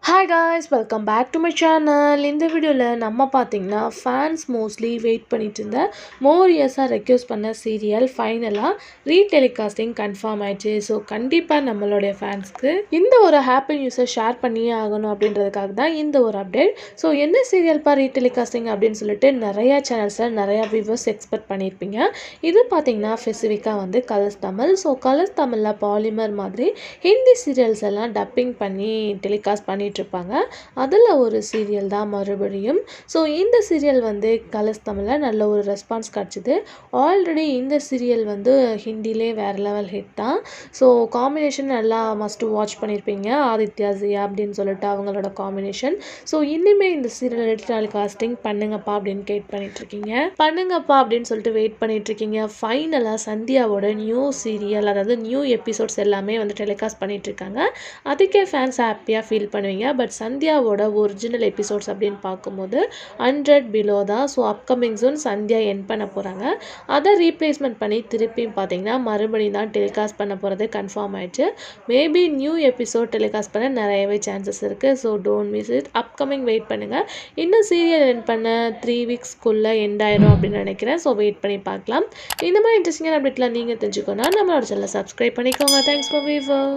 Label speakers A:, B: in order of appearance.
A: Hi guys, welcome back to my channel. இந்த வீடியோவில் நம்ம பார்த்தீங்கன்னா ஃபேன்ஸ் மோஸ்ட்லி வெயிட் பண்ணிட்டு இருந்த மோர் இயர்ஸாக ரெக்வெஸ்ட் பண்ண சீரியல் ஃபைனலாக ரீடெலிகாஸ்டிங் கன்ஃபார்ம் ஆயிடுச்சு. ஸோ கண்டிப்பாக நம்மளுடைய ஃபேன்ஸ்க்கு இந்த ஒரு ஹாப்பி நியூஸை ஷேர் பண்ணியே ஆகணும் அப்படின்றதுக்காக தான் இந்த ஒரு அப்டேட். ஸோ என்ன சீரியல்ப்பா ரீடெலிகாஸ்டிங் அப்படின்னு சொல்லிட்டு நிறையா சேனல்ஸில் நிறையா வியூவர்ஸ் எக்ஸ்பெக்ட் பண்ணியிருப்பீங்க. இது பார்த்தீங்கன்னா ஸ்பெசிஃபிக்காக வந்து கலர்ஸ் தமிழ். ஸோ கலர்ஸ் தமிழில் பாலிமர் மாதிரி ஹிந்தி சீரியல்ஸ் எல்லாம் டப்பிங் பண்ணி டெலிகாஸ்ட் பண்ணிட்டு இருப்பாங்க. அதில் ஒரு சீரியல் தான் மறுபடியும். ஸோ இந்த சீரியல் வந்து கலர்ஸ் தமிழில் நல்ல ஒரு ரெஸ்பான்ஸ் கிடச்சிது. ஆல்ரெடி இந்த சீரியல் வந்து ஹிந்திலே வேறு லெவல் ஹிட் தான். ஸோ காம்பினேஷன் நல்லா மஸ்ட்டு வாட்ச் பண்ணியிருப்பீங்க. ஆதித்யா ஜியா அப்படின்னு சொல்லிட்டு அவங்களோட காம்பினேஷன். ஸோ இனிமேல் இந்த சீரியல் டெலிகாஸ்டிங் பண்ணுங்கப்பா அப்படின்னு பண்ணுங்கப்பா அப்படின்னு சொல்லிட்டு வெயிட் பண்ணிட்டுருக்கீங்க. ஃபைனலாக சந்தியாவோட நியூ சீரியல், அதாவது நியூ எபிசோட்ஸ் எல்லாமே வந்து டெலிகாஸ்ட் பண்ணிகிட்ருக்காங்க. அதுக்கே ஃபேன்ஸ் ஹாப்பியாக ஃபீல் பண்ணுவீங்க. பட் சந்தியாவோட ஒரிஜினல் எபிசோட்ஸ் அப்படின்னு பார்க்கும்போது 100 பிலோ தான். ஸோ அப்கமிங் ஜூன் சந்தியா என் பண்ண போகிறாங்க. அதை ரீப்ளேஸ்மெண்ட் பண்ணி திருப்பியும் பார்த்தீங்கன்னா மறுபடியும் தான் டெலிகாஸ்ட் பண்ண போகிறது கன்ஃபார்ம் ஆயிடுச்சு. மேபி நியூ எபிசோட் டெலிகாஸ்ட் பண்ண நிறையவே சான்சஸ் இருக்குது. So don't miss it. Upcoming wait பண்ணுங்கள். இன்னும் சீரியல் என் பண்ண 3 வீக்ஸ்க்குள்ளே எண்ட் ஆயிரும் அப்படின்னு நினைக்கிறேன். ஸோ வெயிட் பண்ணி பார்க்கலாம். இந்த மாதிரி இன்ட்ரெஸ்டிங்கான அப்டேட்லாம் நீங்கள் தெரிஞ்சுக்கணும்னா நம்மளோட சேனலை சப்ஸ்கிரைப் பண்ணிக்கோங்க. Thanks for viewer.